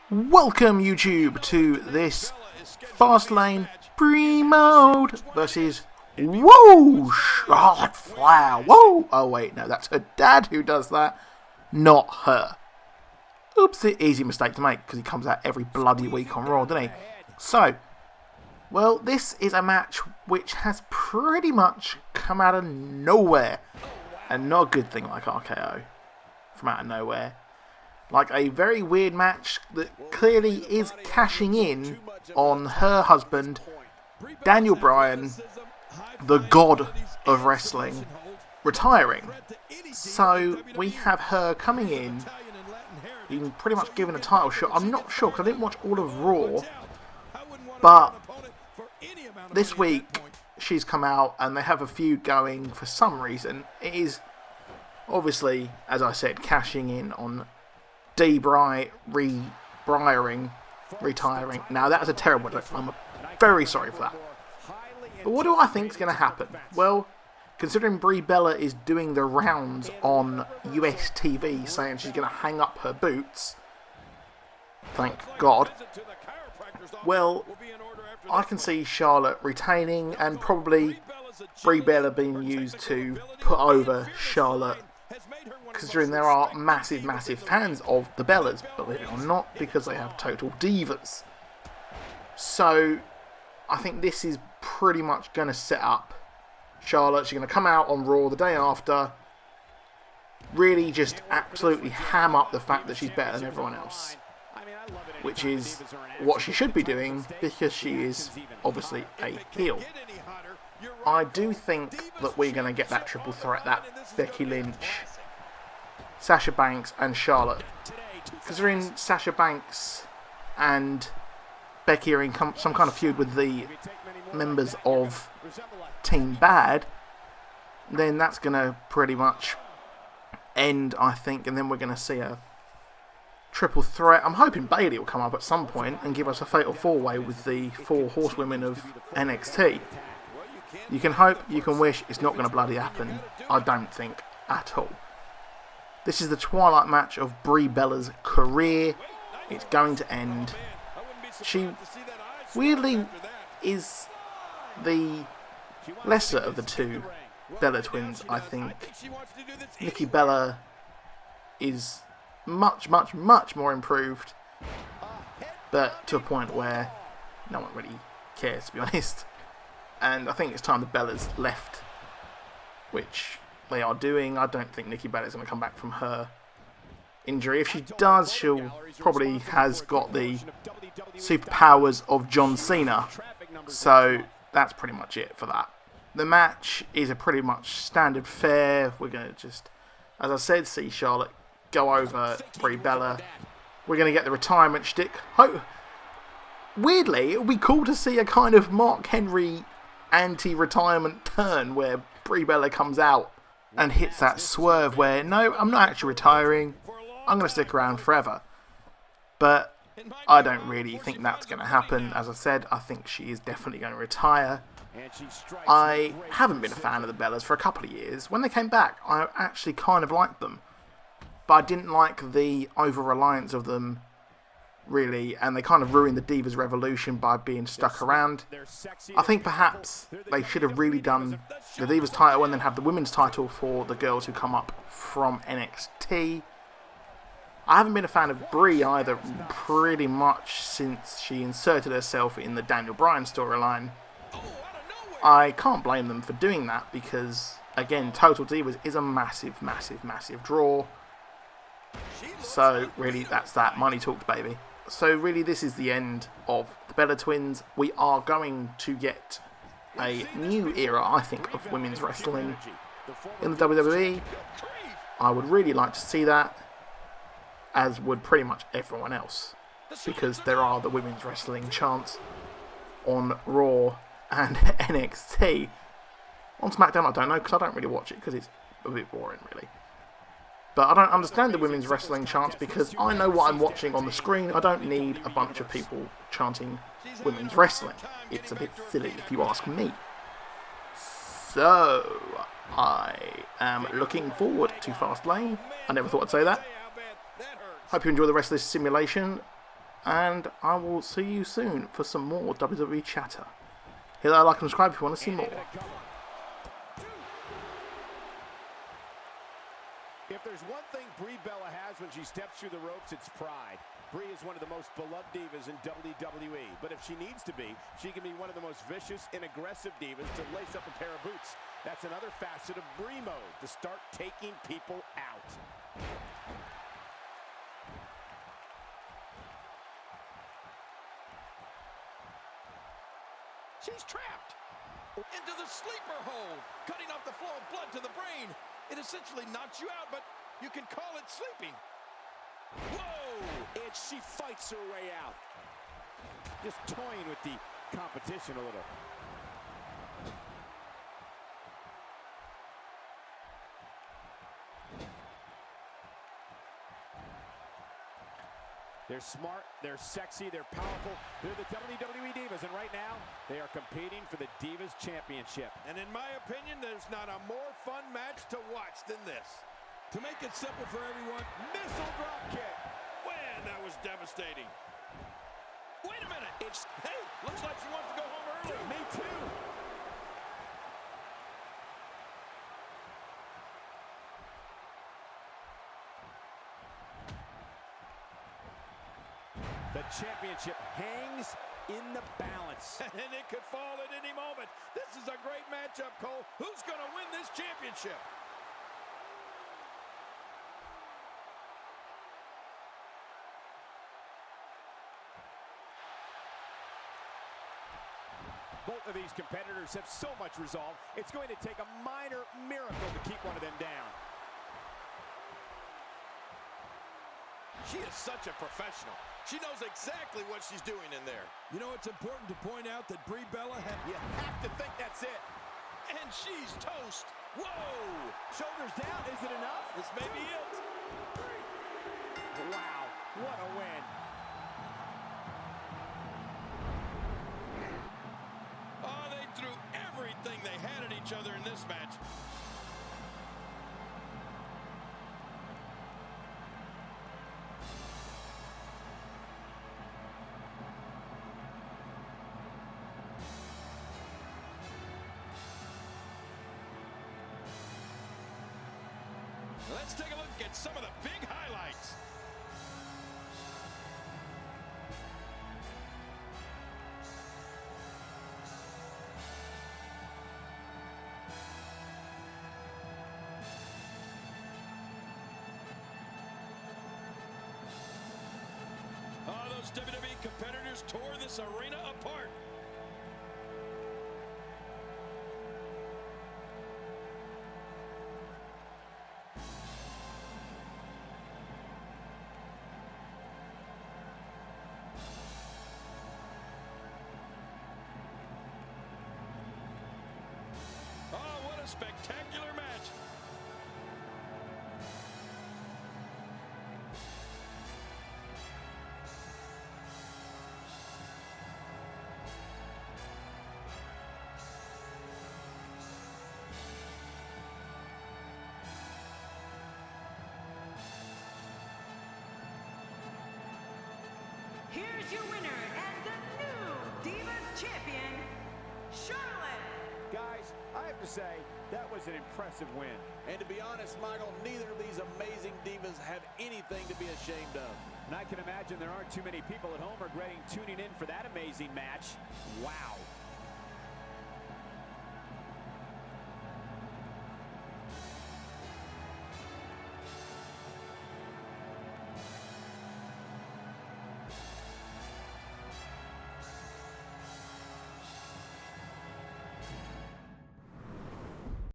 Welcome YouTube to this Fastlane Brie mode versus whoosh, Ric Flair. Whoa! Oh wait, no, that's her dad who does that, not her. Oops, easy mistake to make because he comes out every bloody week on Raw, doesn't he? So, well, this is a match which has pretty much come out of nowhere, and not a good thing like RKO from out of nowhere. Like a very weird match that clearly is cashing in on her husband, Daniel Bryan, the god of wrestling, retiring. So we have her coming in, being pretty much given a title shot. I'm not sure because I didn't watch all of Raw, but this week she's come out and they have a feud going for some reason. It is obviously, as I said, cashing in on Brie retiring. Now that was a terrible joke. I'm very sorry for that. But what do I think is going to happen? Well, considering Brie Bella is doing the rounds on US TV saying she's going to hang up her boots, thank God, well, I can see Charlotte retaining and probably Brie Bella being used to put over Charlotte, considering there are massive fans of the Bellas, believe it or not, because they have total divas. So, I think this is pretty much going to set up Charlotte. She's going to come out on Raw the day after, really just absolutely ham up the fact that she's better than everyone else, which is what she should be doing because she is obviously a heel. I do think that we're going to get that triple threat, that Becky Lynch, Sasha Banks and Charlotte. Considering Sasha Banks and Becky are in some kind of feud with the members of Team Bad, then that's going to pretty much end, I think, and then we're going to see a triple threat. I'm hoping Bayley will come up at some point and give us a fatal four-way with the four horsewomen of NXT. You can hope, you can wish, it's not going to bloody happen. I don't think at all. This is the twilight match of Brie Bella's career. It's going to end. She, weirdly, is the lesser of the two Bella twins, I think. Nikki Bella is much more improved, but to a point where no one really cares, to be honest. And I think it's time the Bellas left, which they are doing. I don't think Nikki Bella is going to come back from her injury. If she does, she'll probably has got the superpowers of John Cena. So that's pretty much it for that. The match is a pretty much standard fare. We're going to just, as I said, see Charlotte go over Brie Bella. We're going to get the retirement shtick. Weirdly, it would be cool to see a kind of Mark Henry anti-retirement turn where Brie Bella comes out and hits that swerve where, no, I'm not actually retiring, I'm going to stick around forever. But I don't really think that's going to happen. As I said, I think she is definitely going to retire. I haven't been a fan of the Bellas for a couple of years. When they came back, I actually kind of liked them. But I didn't like the over-reliance of them, really, and they kind of ruined the Divas Revolution by being stuck around. I think perhaps they should have really done the Divas title and then have the women's title for the girls who come up from NXT. I haven't been a fan of Brie either, pretty much since she inserted herself in the Daniel Bryan storyline. I can't blame them for doing that because, again, Total Divas is a massive draw. So, really, that's that. Money talks, baby. So really, this is the end of the Bella Twins. We are going to get a new era, I think, of women's wrestling in the WWE. I would really like to see that, as would pretty much everyone else, because there are the women's wrestling chants on Raw and NXT. On SmackDown, I don't know, because I don't really watch it, because it's a bit boring, really. But I don't understand the women's wrestling chants because I know what I'm watching on the screen. I don't need a bunch of people chanting women's wrestling. It's a bit silly if you ask me. So, I am looking forward to Fastlane. I never thought I'd say that. Hope you enjoy the rest of this simulation. and I will see you soon for some more WWE chatter. Hit that like and subscribe if you want to see more. If there's one thing Brie Bella has when she steps through the ropes, it's pride. Brie is one of the most beloved divas in WWE, but if she needs to be, she can be one of the most vicious and aggressive divas to lace up a pair of boots. That's another facet of Brie mode, to start taking people out. She's trapped into the sleeper hold, cutting off the flow of blood to the brain. It essentially knocks you out, but you can call it sleeping. Whoa! And she fights her way out. Just toying with the competition a little. They're smart, they're sexy, they're powerful. They're the WWE Divas, and right now, they are competing for the Divas Championship. And in my opinion, there's not a more fun match to watch than this. To make it simple for everyone, Missile drop kick. man, that was devastating. Wait a minute. Hey, looks like she wants to go home early. Me too. The championship hangs in the balance. And it could fall at any moment. This is a great matchup, Cole. Who's going to win this championship? Both of these competitors have so much resolve, it's going to take a minor miracle to keep one of them down. She is such a professional. She knows exactly what she's doing in there. You know, it's important to point out that Brie Bella You have to think that's it. and she's toast. Whoa! Shoulders down, is it enough? This may be it. Wow, what a win. Oh, they threw everything they had at each other in this match. Let's take a look at some of the big highlights. Oh, those WWE competitors tore this arena apart. Oh, what a spectacular match. Here's your winner and the new Divas Champion, Charlotte. Guys, I have to say, that was an impressive win. And to be honest, Michael, neither of these amazing divas have anything to be ashamed of. And I can imagine there aren't too many people at home regretting tuning in for that amazing match. Wow.